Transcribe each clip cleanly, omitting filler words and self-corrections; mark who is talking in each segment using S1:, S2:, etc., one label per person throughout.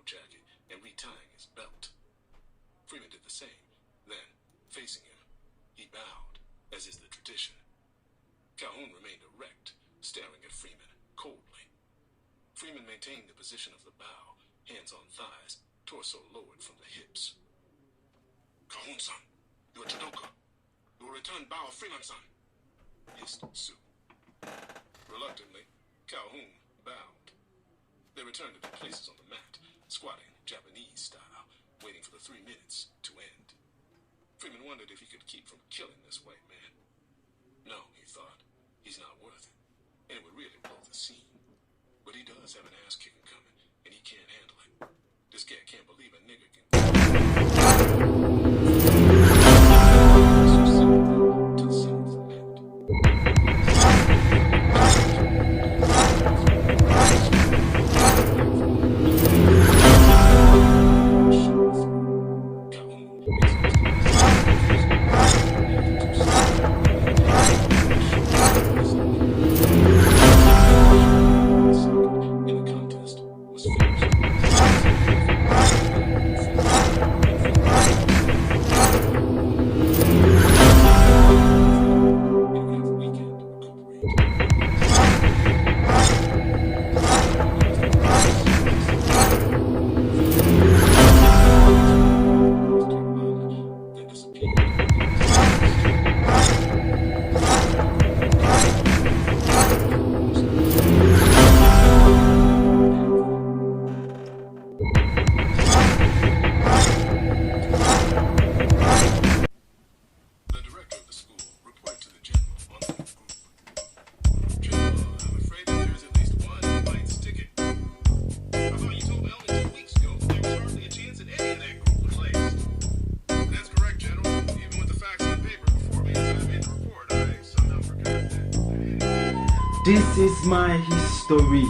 S1: jacket and retying his belt. Freeman did the same. Then, facing him, he bowed, as is the tradition. Calhoun remained erect, staring at Freeman coldly. Freeman maintained the position of the bow, hands on thighs, torso lowered from the hips. "Calhoun-san, you are Tadoka. You will return bow of Freeman-san," hissed Sue. Reluctantly, Calhoun bowed. They returned to their places on the mat, squatting Japanese style, waiting for the 3 minutes to end. Freeman wondered if he could keep from killing this white man. No, he thought, he's not worth it, and it would really blow the scene. But he does have an ass kicking coming, and he can't handle it. This cat can't believe a nigga can.
S2: This is my history.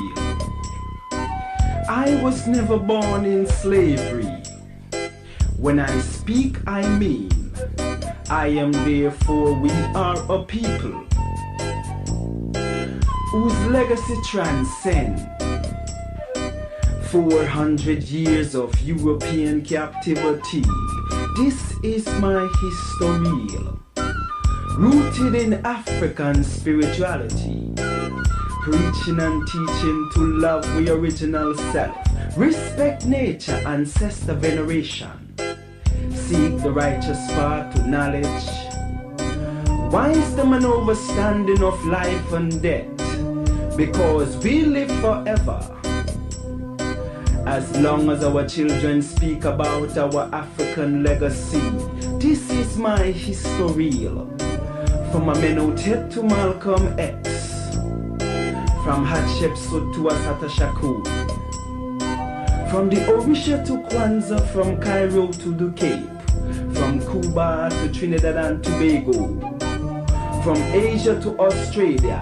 S2: I was never born in slavery. When I speak, I mean, I am therefore we are a people whose legacy transcends 400 years of European captivity. This is my history, rooted in African spirituality, preaching and teaching to love the original self, respect nature, ancestor veneration, seek the righteous path to knowledge, wisdom and understanding of life and death, because we live forever. As long as our children speak about our African legacy, this is my history. From Amenhotep to Malcolm X, from Hatshepsut to Assata Shakur, from the Orisha to Kwanzaa, from Cairo to the Cape, from Cuba to Trinidad and Tobago, from Asia to Australia,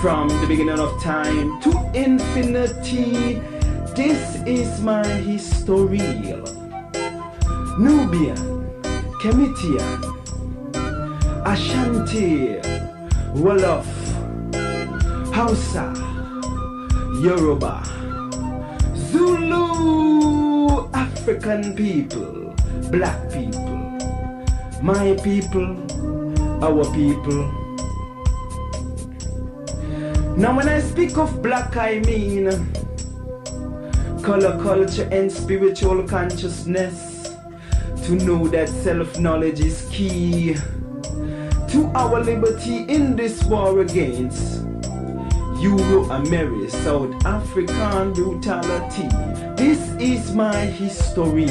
S2: from the beginning of time to infinity. This is my history. Nubian, Kemitian, Ashanti, Wolof, Hausa, Yoruba, Zulu, African people, black people, my people, our people. Now when I speak of black, I mean color, culture, and spiritual consciousness. To know that self-knowledge is key to our liberty in this war against Euro-American South African brutality. This is my history.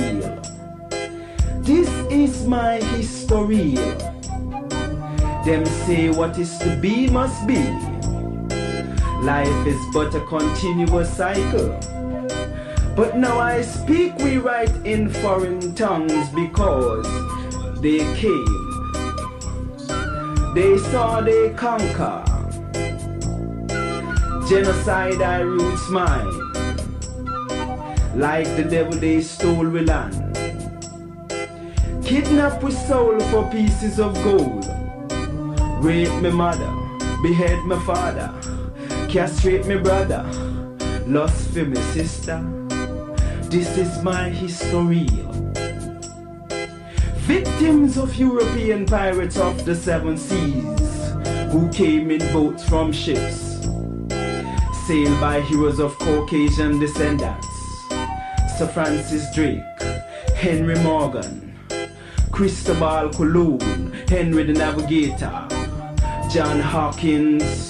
S2: This is my history. Them say what is to be must be. Life is but a continuous cycle. But now I speak, we write in foreign tongues because they came, they saw, they conquer. Genocide I roots mine. Like the devil they stole we land. Kidnap with soul for pieces of gold. Rape me mother, behead my father, castrate me brother, lust for me sister. This is my history. Victims of European pirates of the seven seas, who came in boats from ships, sailed by heroes of Caucasian descendants, Sir Francis Drake, Henry Morgan, Cristobal Colon, Henry the Navigator, John Hawkins,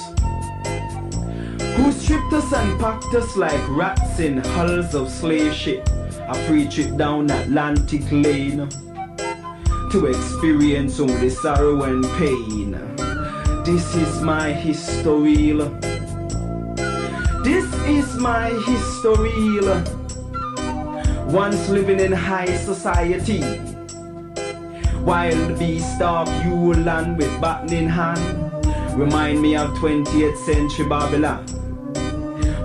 S2: who stripped us and packed us like rats in hulls of slave ship, a free trip down Atlantic lane, to experience only sorrow and pain. This is my history. This is my history. Once living in high society, wild beast stalk you land with baton in hand, remind me of 20th century Babylon.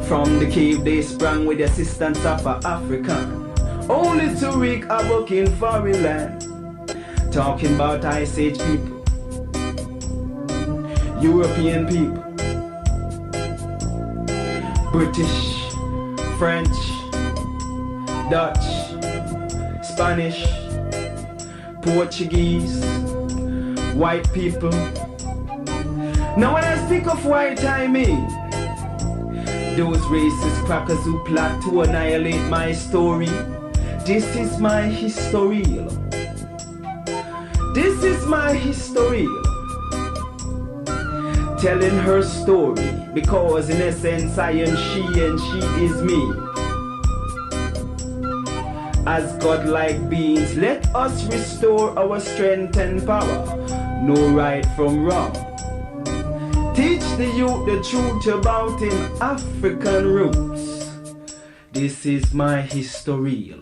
S2: From the cave they sprang with the assistance of an African, only to wreak havoc in foreign land. Talking about Ice Age people, European people, British, French, Dutch, Spanish, Portuguese, white people. Now when I speak of white, I mean those racist crackers who plot to annihilate my story. This is my history. This is my history. Telling her story, because in essence I am she and she is me. As godlike beings, let us restore our strength and power. Know right from wrong. Teach the youth the truth about him African roots. This is my history.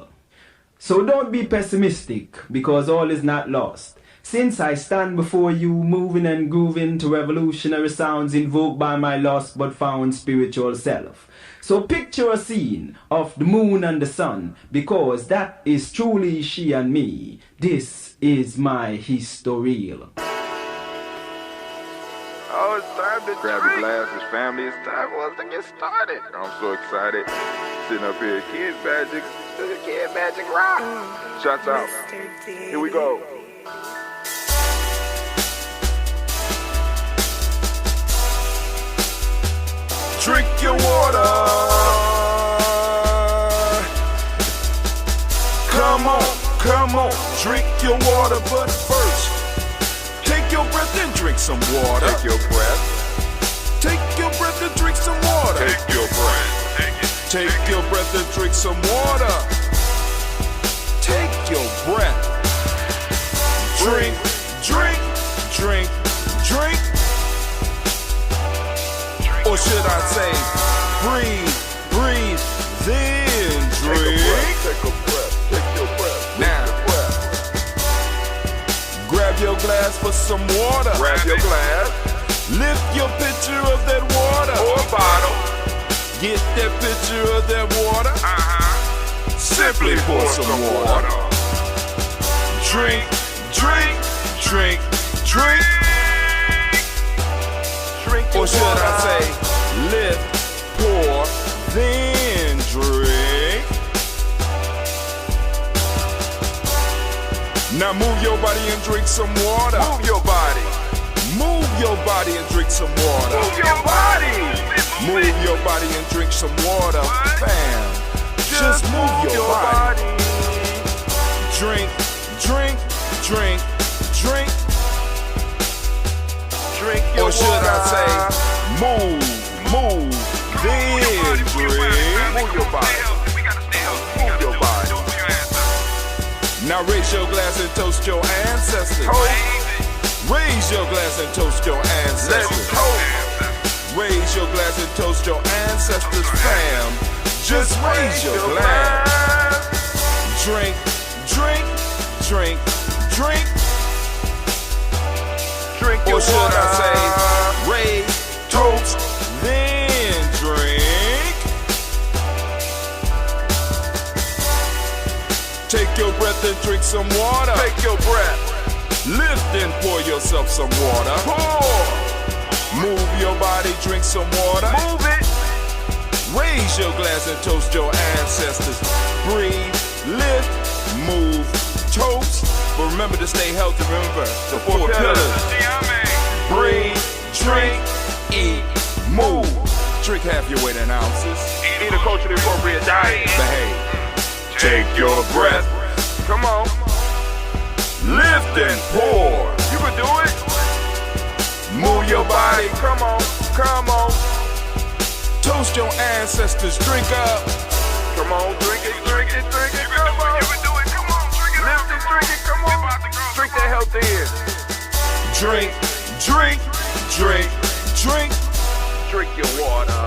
S2: So don't be pessimistic, because all is not lost. Since I stand before you, moving and grooving to revolutionary sounds invoked by my lost but found spiritual self. So picture a scene of the moon and the sun, because that is truly she and me. This is my history.
S3: Oh, it's time to grab your glasses, family. It's time for us to get started. I'm so excited. Sitting up here, Kid Magic, Kid Magic Rock. Shouts out. Here we go. Drink your water. Come on, drink your water, but first, take your breath and drink some water. Take your breath. Take your breath and drink some water. Take your breath. Take your breath and drink some water. Take your breath. Drink, drink, drink, drink. Or should I say, breathe, breathe, then drink. Take a breath, take your breath. Now, grab your glass for some water. Grab your glass. Lift your pitcher of that water. Or a bottle. Get that pitcher of that water. Simply pour some water. Drink, drink, drink, drink. Or should I say, lift, pour, then drink. Now move your body and drink some water. Move your body. Move your body and drink some water. Move your body. Move your body and drink some water. Bam. Just move your body. Drink, drink, drink, drink. Or should I say, move, then drink. Move your body. Move your body. Now raise your glass and toast your ancestors. Raise your glass and toast your ancestors. Raise your glass and toast your ancestors, fam. Just raise your glass. Drink, drink, drink, drink. Or should I say, raise, toast, then drink. Take your breath and drink some water. Take your breath. Lift and pour yourself some water. Pour. Move your body, drink some water. Move it. Raise your glass and toast your ancestors. Breathe, Remember to stay healthy. Remember the 4 pillars. Breathe, drink, eat, move. Drink half your weight in ounces.
S4: Eat a culturally appropriate diet.
S3: Behave. Take your breath.
S4: Come on.
S3: Lift and pour.
S4: You can do it.
S3: Move your body.
S4: Come on. Come on.
S3: Toast your ancestors. Drink up.
S4: Come on. Drink it. Drink it. Drink it. Come on. You can do it. Come on. Drink it. Lift it. Drink it. Come on. Drink that health in.
S3: Drink. Drink. Drink. Drink.
S4: Drink your water.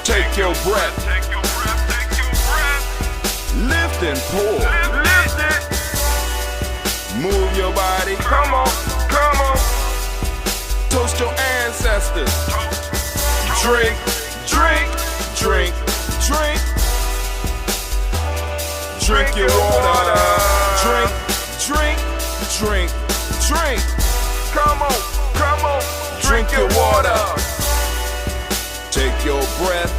S3: Take your breath.
S4: Take your breath. Take your breath.
S3: Lift and pour.
S4: Lift it.
S3: Move your body.
S4: Come on. Come on.
S3: Toast your ancestors. Drink. Drink. Drink. Drink. Drink your water. Drink. Drink. Drink. Drink.
S4: Come on. Come on.
S3: Drink your water. Take your breath.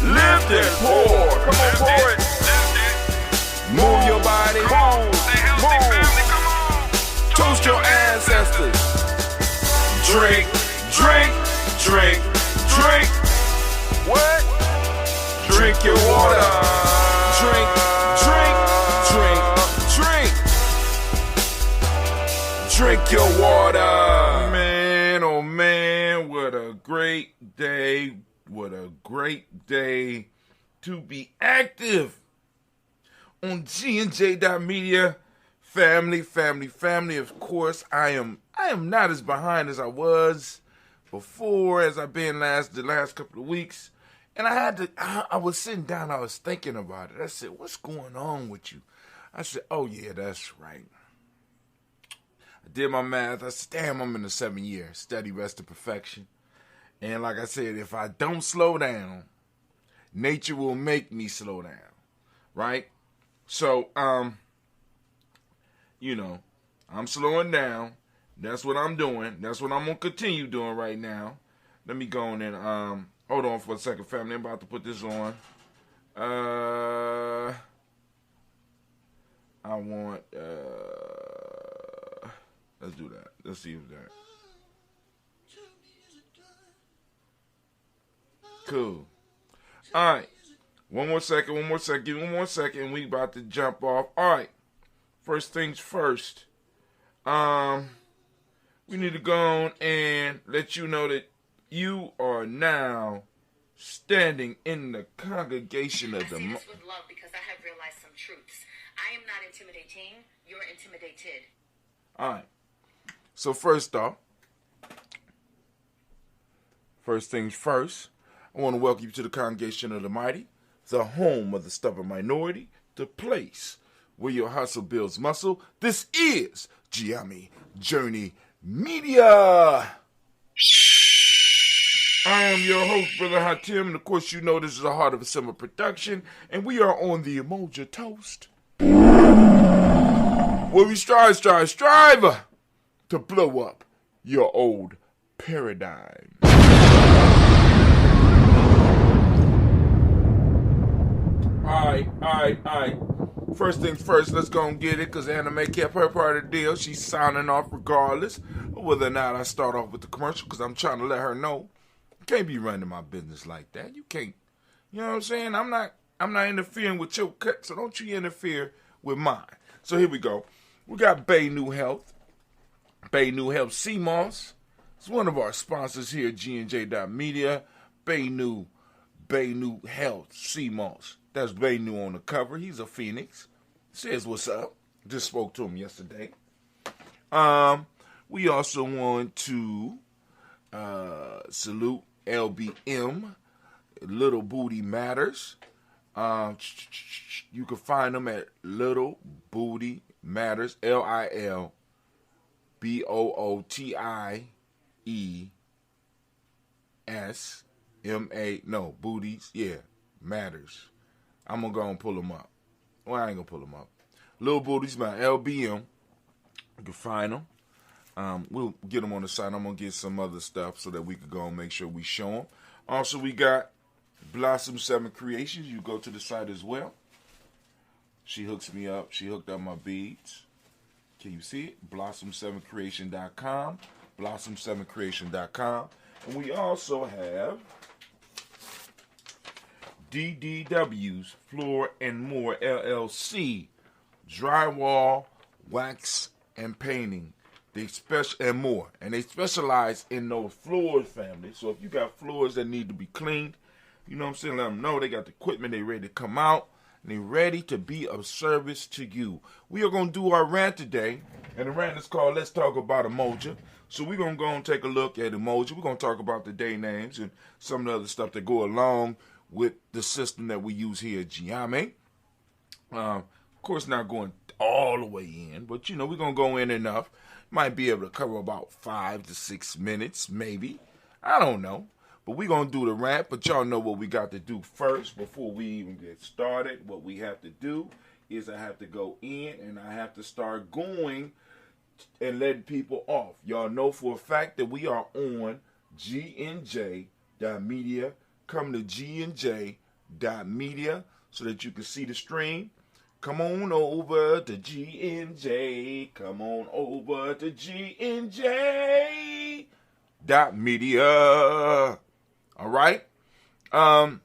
S3: Lift and pour.
S4: Come on, pour it.
S3: Move your body.
S4: Move. Come on.
S3: Toast your ancestors. Drink. Drink. Drink. Drink.
S4: What?
S3: Drink your water. Drink. Drink. Drink. Drink. Drink your water. Man, oh man, what a great day. What a great day to be active on G&J.media. Family. Of course, I am not as behind as I was before, as I've been the last couple of weeks. And I was sitting down, I was thinking about it. I said, what's going on with you? I said, oh yeah, that's right. I did my math. I said, damn, I'm in the 7th year. Study, rest, and perfection. And like I said, if I don't slow down, nature will make me slow down. Right? So, I'm slowing down. That's what I'm doing. That's what I'm going to continue doing right now. Let me go on and, hold on for a second, family. I'm about to put this on. I want, let's do that. Let's see if that. Cool. All right. One more second. Give me 1 more second. We about to jump off. All right. First things first. We need to go on and let you know that you are now standing in the congregation of the...
S5: I say this with love because I have realized some truths. I am not intimidating. You're intimidated.
S3: All right. So first off, first things first, I want to welcome you to the congregation of the mighty, the home of the stubborn minority, the place where your hustle builds muscle. This is Giami Journey Media. I am your host, Brother Hatim, and of course you know this is a Heart of a Summer production, and we are on the Umoja Toast, where we strive to blow up your old paradigm. Alright. First things first, let's go and get it, because Anime kept her part of the deal. She's signing off regardless of whether or not I start off with the commercial, because I'm trying to let her know you can't be running my business like that. You can't. You know what I'm saying? I'm not interfering with your cut, so don't you interfere with mine. So here we go. We got Bay New Health. Bay New Health CMOS. It's one of our sponsors here at G&J.media. Bay New Health CMOS. That's Bay New on the cover. He's a Phoenix. Says what's up. Just spoke to him yesterday. We also want to salute LBM, Little Booty Matters. You can find them at Little Booty Matters, LILBOOTIESMA. Booties, yeah, Matters. I'm going to go and pull them up. Well, I ain't going to pull them up. Little Booties by LBM. You can find them. We'll get them on the site. I'm going to get some other stuff so that we can go and make sure we show them. Also, we got Blossom 7 Creations. You go to the site as well. She hooks me up. She hooked up my beads. Can you see it? Blossom7creation.com. Blossom7creation.com. And we also have DDW's Floor and More LLC. Drywall, wax, and painting. They and more. And they specialize in those floors, family. So if you got floors that need to be cleaned, you know what I'm saying, let them know. They got the equipment. They ready to come out. And they ready to be of service to you. We are going to do our rant today. And the rant is called Let's Talk About Umoja. So we're going to go and take a look at Umoja. We're going to talk about the day names and some of the other stuff that go along with the system that we use here at Ujima. Of course, not going all the way in, but, you know, we're going to go in enough. Might be able to cover about 5 to 6 minutes, maybe. I don't know. But we're going to do the rant, but y'all know what we got to do first before we even get started. What we have to do is I have to go in and I have to start going and letting people off. Y'all know for a fact that we are on gnj.media. Come to gnj.media so that you can see the stream. Come on over to GNJ. Come on over to GNJ.media. All right. For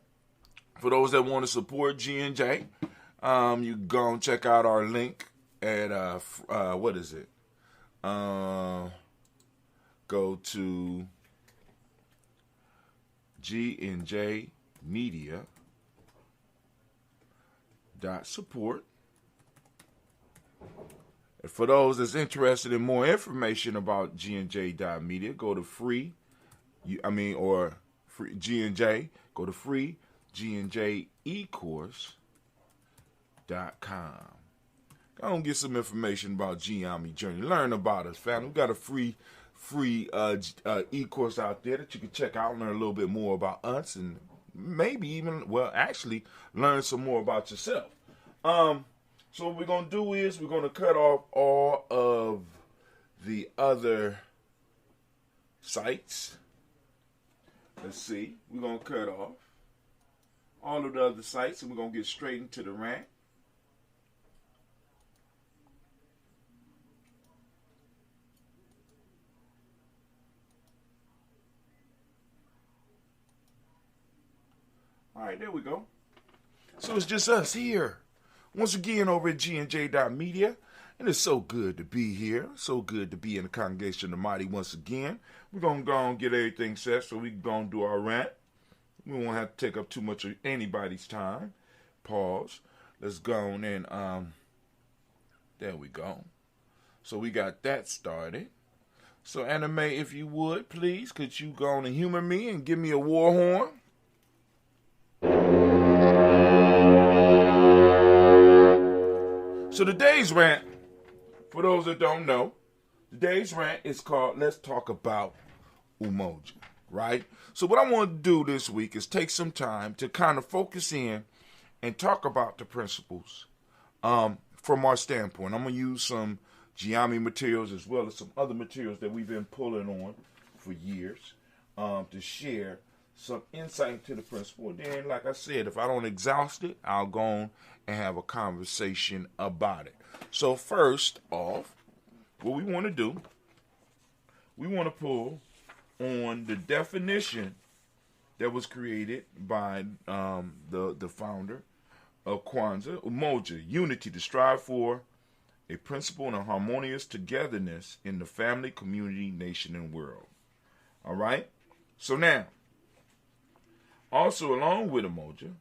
S3: those that want to support GNJ, you go and check out our link at what is it? Go to gnjmedia.support. And for those that's interested in more information about gnj.media, go to free GNJ, go to free gnjecourse.com. Go and get some information about Ujima journey. Learn about us, family. We got a free e-course out there that you can check out and learn a little bit more about us and maybe even, actually learn some more about yourself. So what we're going to do is we're going to cut off all of the other sites. Let's see. We're going to cut off all of the other sites and we're going to get straight into the rant. All right, there we go. So it's just us here. Once again over at gnj.media. And it's so good to be here. So good to be in the congregation of the mighty once again. We're going to go and get everything set so we can go and do our rant. We won't have to take up too much of anybody's time. Pause. Let's go on and, there we go. So we got that started. So Anime, if you would, please, could you go on and humor me and give me a war horn? So today's rant, for those that don't know, today's rant is called Let's Talk About Umoja, right? So what I want to do this week is take some time to kind of focus in and talk about the principles from our standpoint. I'm going to use some Ujima materials as well as some other materials that we've been pulling on for years to share some insight into the principle. And then, like I said, if I don't exhaust it, I'll go on and have a conversation about it. So first off, what we want to do, we want to pull on the definition that was created by the founder of Kwanzaa, Umoja, unity, to strive for a principle and a harmonious togetherness in the family, community, nation, and world. All right? So now, also along with Umoja,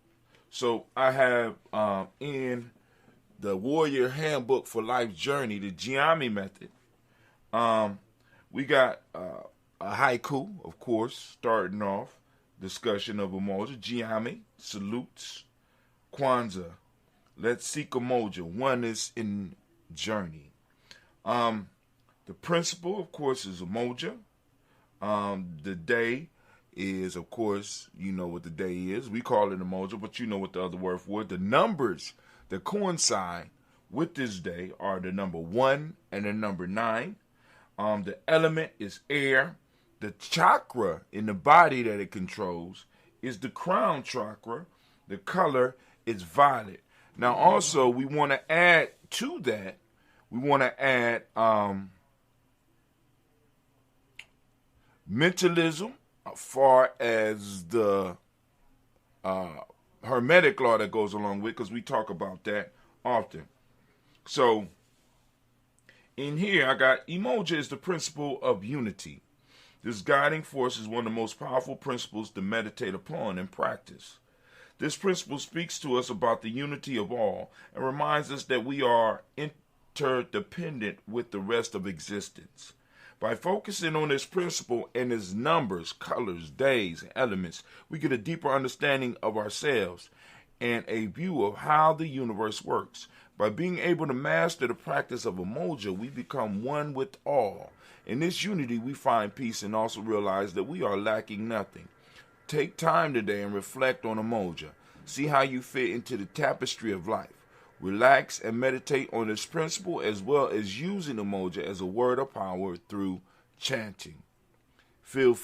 S3: so I have in the Warrior Handbook for Life's Journey, the Ujima method, we got a haiku, of course, starting off discussion of Umoja. Ujima salutes Kwanzaa. Let's seek Umoja, oneness in journey. The principle, of course, is Umoja. The day is, of course, you know what the day is. We call it Umoja, but you know what the other word for it. The numbers that coincide with this day are the number 1 and the number 9. The element is air. The chakra in the body that it controls is the crown chakra. The color is violet. Now, also, we want to add to that, mentalism, as far as the Hermetic law that goes along with, because we talk about that often. So, in here, I got Umoja is the principle of unity. This guiding force is one of the most powerful principles to meditate upon and practice. This principle speaks to us about the unity of all and reminds us that we are interdependent with the rest of existence. By focusing on this principle and its numbers, colors, days, and elements, we get a deeper understanding of ourselves and a view of how the universe works. By being able to master the practice of Umoja, we become one with all. In this unity, we find peace and also realize that we are lacking nothing. Take time today and reflect on Umoja. See how you fit into the tapestry of life. Relax and meditate on this principle as well as using Umoja as a word of power through chanting. Feel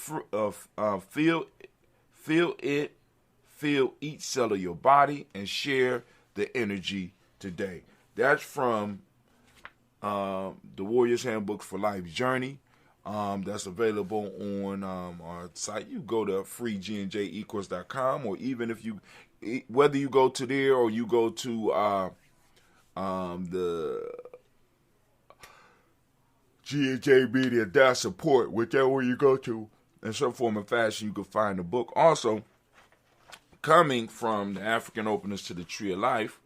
S3: each cell of your body and share the energy today. That's from the Warrior's Handbook for Life's Journey. That's available on our site. You go to freegnjecourse.com, or even if you, whether you go to there or you go to the G&J Media support, whichever you go to, in some form or fashion, you can find the book. Also, coming from the African Openers to the Tree of Life,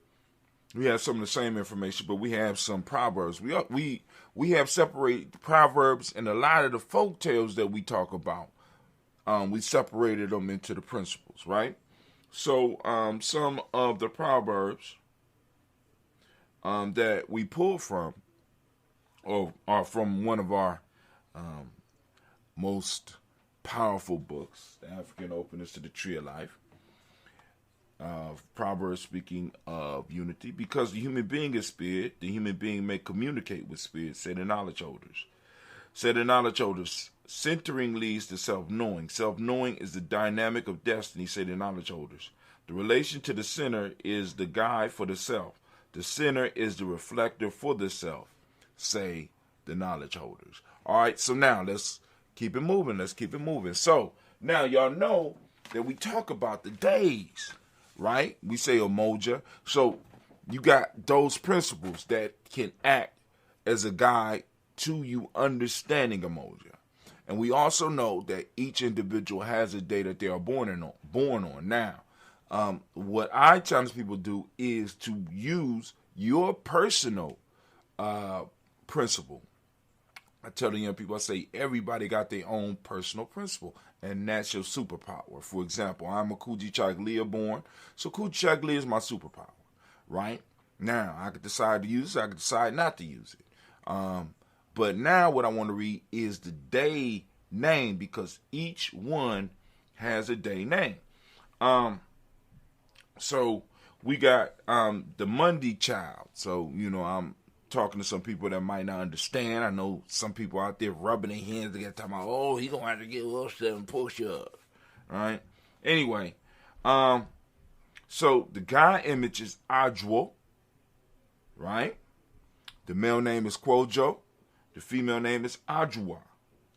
S3: we have some of the same information, but we have some proverbs. We have separated the proverbs and a lot of the folk tales that we talk about. We separated them into the principles, right? So some of the proverbs that we pulled from, or are from one of our most powerful books, The African Openers to the Tree of Life. Proverbs speaking of unity, because the human being is spirit, the human being may communicate with spirit, say the knowledge holders. Say the knowledge holders, centering leads to self-knowing. Self-knowing is the dynamic of destiny, say the knowledge holders. The relation to the center is the guide for the self. The center is the reflector for the self, say the knowledge holders. All right, so now let's keep it moving. So now y'all know that we talk about the days, right? We say Umoja. So you got those principles that can act as a guide to you understanding Umoja. And we also know that each individual has a day that they are born on. Now, what I challenge people to do is to use your personal principle. I tell the young people, I say everybody got their own personal principle, and that's your superpower. For example, I'm a Kujichagulia born, so Kujichagulia is my superpower, right? Now, I could decide to use it, I could decide not to use it. But now what I want to read is the day name, because each one has a day name. So we got the Monday child. So, I'm talking to some people that might not understand. I know some people out there rubbing their hands together talking about, oh, he gonna have to get 7 push-ups, right? Anyway, so the guy image is Ajwo, right? The male name is Kwojo. The female name is Ajwa,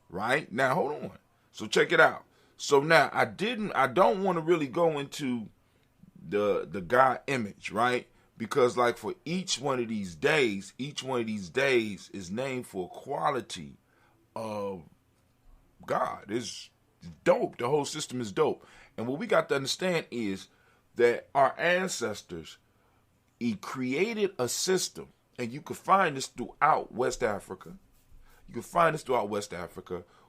S3: right? Now, hold on. So check it out. So now, I don't want to really go into the guy image, right? Because like for each one of these days is named for a quality of God. It's dope. The whole system is dope. And what we got to understand is that our ancestors, he created a system, and you can find this throughout West Africa.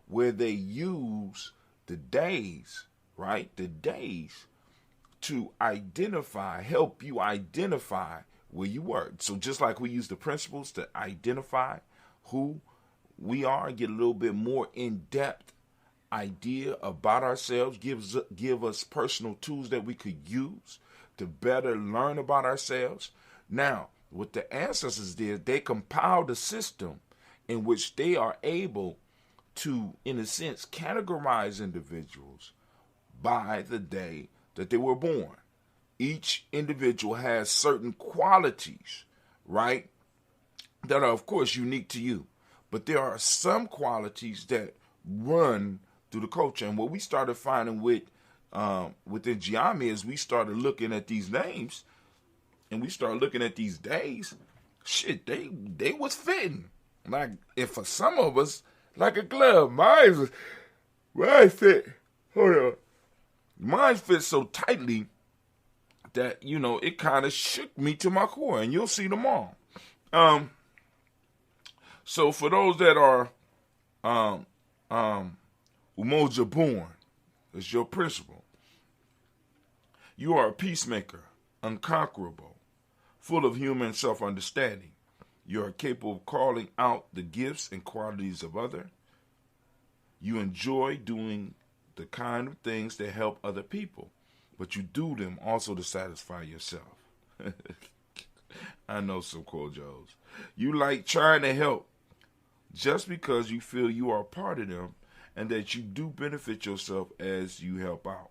S3: Where they use the days, right? The days to help you identify where you were. So just like we use the principles to identify who we are and get a little bit more in-depth idea about ourselves, give us personal tools that we could use to better learn about ourselves. Now, what the ancestors did, they compiled a system in which they are able to, in a sense, categorize individuals by the day that they were born. Each individual has certain qualities, right, that are, of course, unique to you. But there are some qualities that run through the culture. And what we started finding within Ujima is we started looking at these names and we started looking at these days. Shit, they was fitting. Like, if for some of us, like a glove, mine fit. Hold on. Mine fit so tightly that, it kind of shook me to my core, and you'll see them all. So for those that are Umoja born, is your principle. You are a peacemaker, unconquerable, full of human self-understanding. You are capable of calling out the gifts and qualities of others. You enjoy doing the kind of things that help other people, but you do them also to satisfy yourself. I know some cool Joes. You like trying to help just because you feel you are a part of them and that you do benefit yourself as you help out.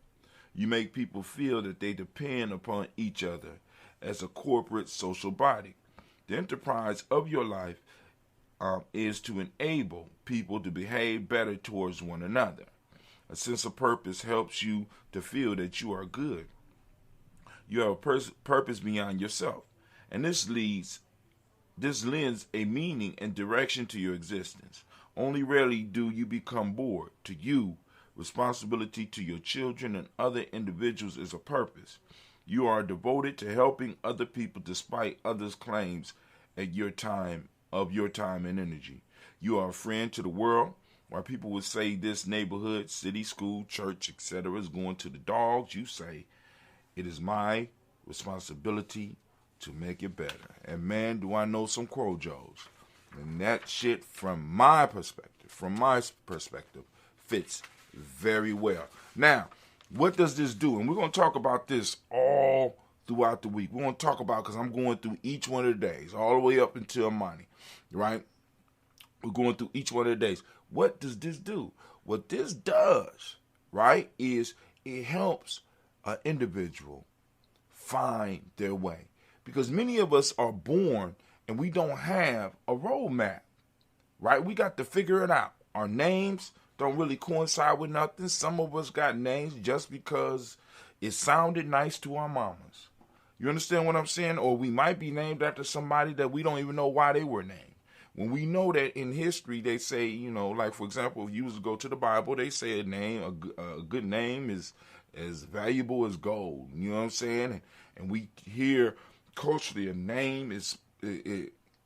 S3: You make people feel that they depend upon each other as a corporate social body. The enterprise of your life is to enable people to behave better towards one another. A sense of purpose helps you to feel that you are good. You have a purpose beyond yourself, and this lends a meaning and direction to your existence. Only rarely do you become bored. To you, responsibility to your children and other individuals is a purpose. You are devoted to helping other people despite others' claims at your time and energy. You are a friend to the world. While people would say this neighborhood, city, school, church, etc. is going to the dogs, you say, it is my responsibility to make it better. And man, do I know some Crojos. And that shit from my perspective, fits very well. Now, what does this do? And we're going to talk about this all throughout the week. We're going to talk about, because I'm going through each one of the days, all the way up until Monday, right? We're going through each one of the days. What does this do? What this does, right, is it helps an individual find their way. Because many of us are born and we don't have a roadmap, right? We got to figure it out. Our names don't really coincide with nothing. Some of us got names just because it sounded nice to our mamas. You understand what I'm saying? Or we might be named after somebody that we don't even know why they were named. When we know that in history they say, like for example, if you was to go to the Bible, they say a good name is as valuable as gold. You know what I'm saying? And we hear culturally a name is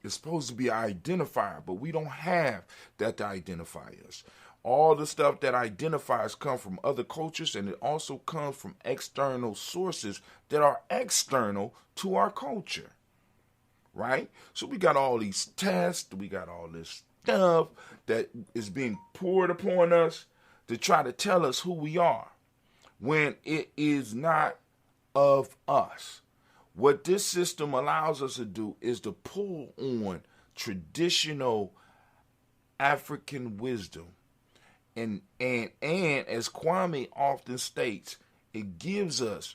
S3: supposed to be an identifier, but we don't have that to identify us. All the stuff that identifies come from other cultures, and it also comes from external sources that are external to our culture. Right? So we got all these tests, we got all this stuff that is being poured upon us to try to tell us who we are when it is not of us. What this system allows us to do is to pull on traditional African wisdom. And as Kwame often states, it gives us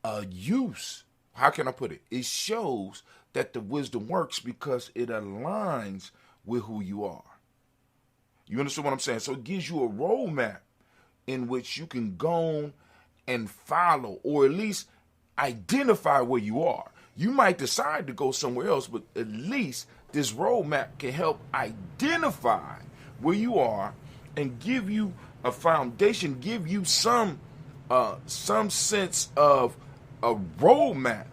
S3: a use. How can I put it? It shows that the wisdom works because it aligns with who you are. You understand what I'm saying? So it gives you a roadmap in which you can go and follow, or at least identify where you are. You might decide to go somewhere else, but at least this roadmap can help identify where you are and give you a foundation, give you some sense of a roadmap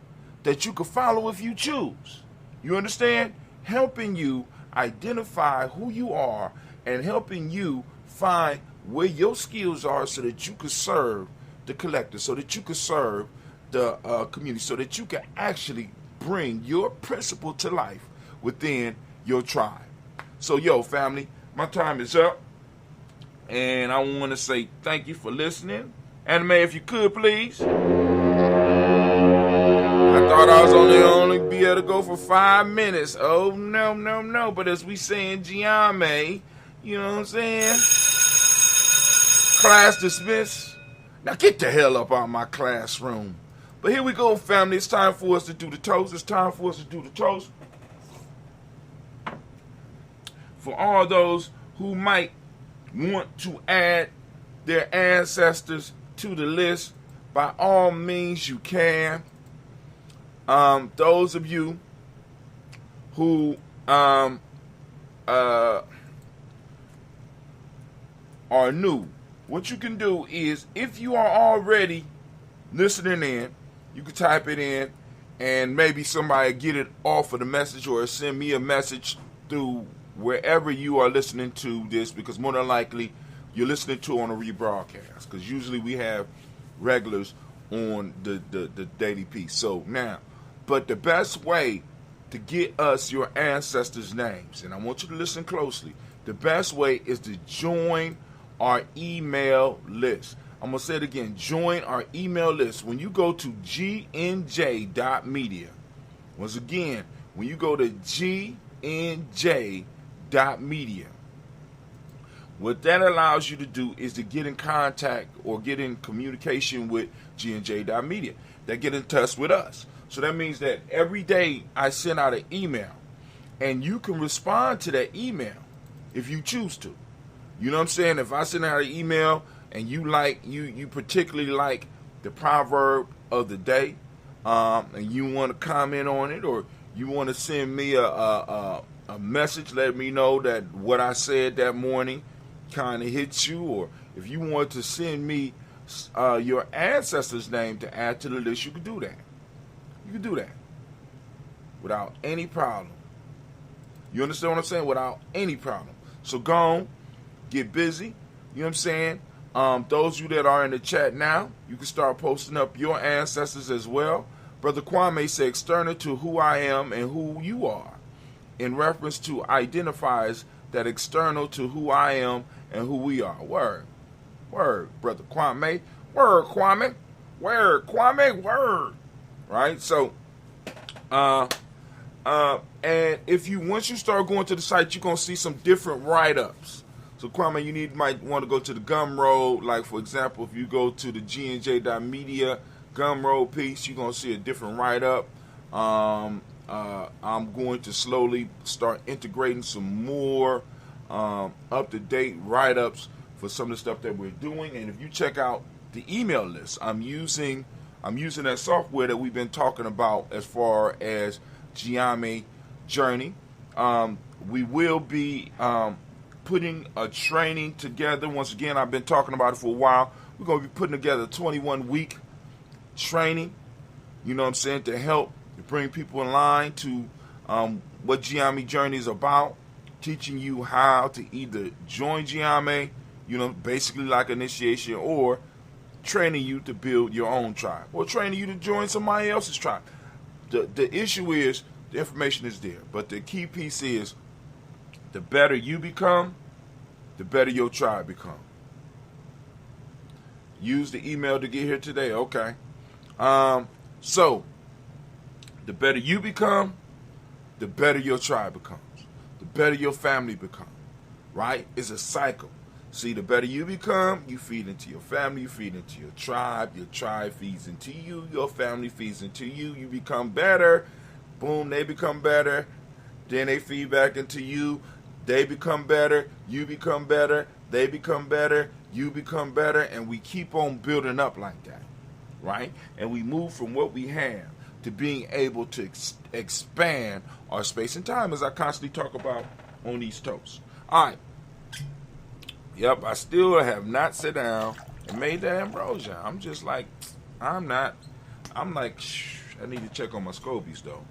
S3: that you can follow if you choose. You understand? Helping you identify who you are and helping you find where your skills are so that you can serve the collective, so that you can serve the community, so that you can actually bring your principle to life within your tribe. So, family, my time is up. And I want to say thank you for listening. Anime, if you could, please. I thought I was only be able to go for 5 minutes. Oh, no. But as we say in Ujima, you know what I'm saying? Class dismissed. Now get the hell up out of my classroom. But here we go, family. It's time for us to do the toast. It's time for us to do the toast. For all those who might want to add their ancestors to the list, by all means you can. Those of you who are new, what you can do is, if you are already listening in, you can type it in and maybe somebody get it off of the message or send me a message through wherever you are listening to this, because more than likely you're listening to it on a rebroadcast, because usually we have regulars on the daily piece. So now, but the best way to get us your ancestors' names, and I want you to listen closely, the best way is to join our email list. I'm going to say it again. Join our email list. When you go to gnj.media, once again, when you go to gnj.media, what that allows you to do is to get in contact or get in communication with gnj.media. They get in touch with us. So that means that every day I send out an email, and you can respond to that email if you choose to. You know what I'm saying? If I send out an email and you particularly like the proverb of the day, and you want to comment on it, or you want to send me a message, let me know that what I said that morning kind of hits you, or if you want to send me your ancestor's name to add to the list, you can do that. You can do that without any problem. You understand what I'm saying? Without any problem. So go on, get busy. You know what I'm saying? Those of you that are in the chat now, you can start posting up your ancestors as well. Brother Kwame said, external to who I am and who you are, in reference to identifiers that external to who I am and who we are. Word. Word, Brother Kwame. Word, Kwame. Word, Kwame. Word. Right? So, and if you, once you start going to the site, you're going to see some different write-ups. So, Kwame, might want to go to the Gumroad. Like, for example, if you go to the gnj.media Gumroad piece, you're going to see a different write-up. I'm going to slowly start integrating some more up-to-date write-ups for some of the stuff that we're doing. And if you check out the email list, I'm using that software that we've been talking about as far as Giame Journey. We will be putting a training together. Once again, I've been talking about it for a while. We're going to be putting together a 21-week training, you know what I'm saying, to help bring people in line to what Giame Journey is about, teaching you how to either join Giame, you know, basically like initiation, or training you to build your own tribe, or training you to join somebody else's tribe. The issue is, the information is there, but the key piece is, the better you become, the better your tribe become. Use the email to get here today, okay? So, the better you become, the better your tribe becomes. The better your family becomes, right? It's a cycle. See, the better you become, you feed into your family, you feed into your tribe feeds into you, your family feeds into you, you become better, boom, they become better, then they feed back into you, they become better, you become better, they become better, you become better, and we keep on building up like that, right? And we move from what we have to being able to expand our space and time, as I constantly talk about on these toasts. All right. Yep, I still have not sat down and made that ambrosia. I'm just like, I need to check on my scobies though.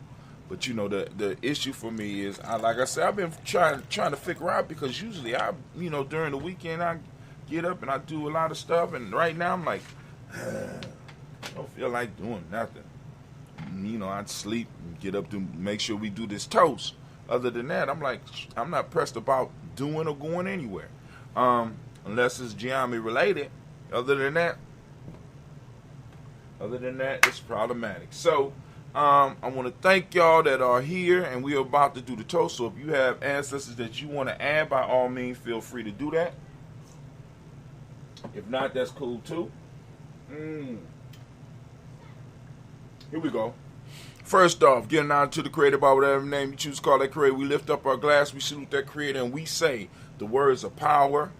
S3: But you know, the issue for me is, like I said, I've been trying to figure out, because usually during the weekend I get up and I do a lot of stuff, and right now I'm like, I don't feel like doing nothing. You know, I'd sleep and get up to make sure we do this toast. Other than that, I'm like, I'm not pressed about doing or going anywhere. Unless it's Giame related. Other than that, it's problematic. So, I want to thank y'all that are here, and we are about to do the toast. So if you have ancestors that you want to add, by all means, feel free to do that. If not, that's cool too. Here we go. First off, getting on to the creator by whatever name you choose to call that creator. We lift up our glass, we salute that creator, and we say the words of power,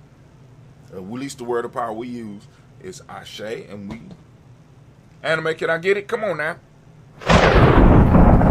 S3: at least the word of power we use is Ashe, and we... Anime, can I get it? Come on now.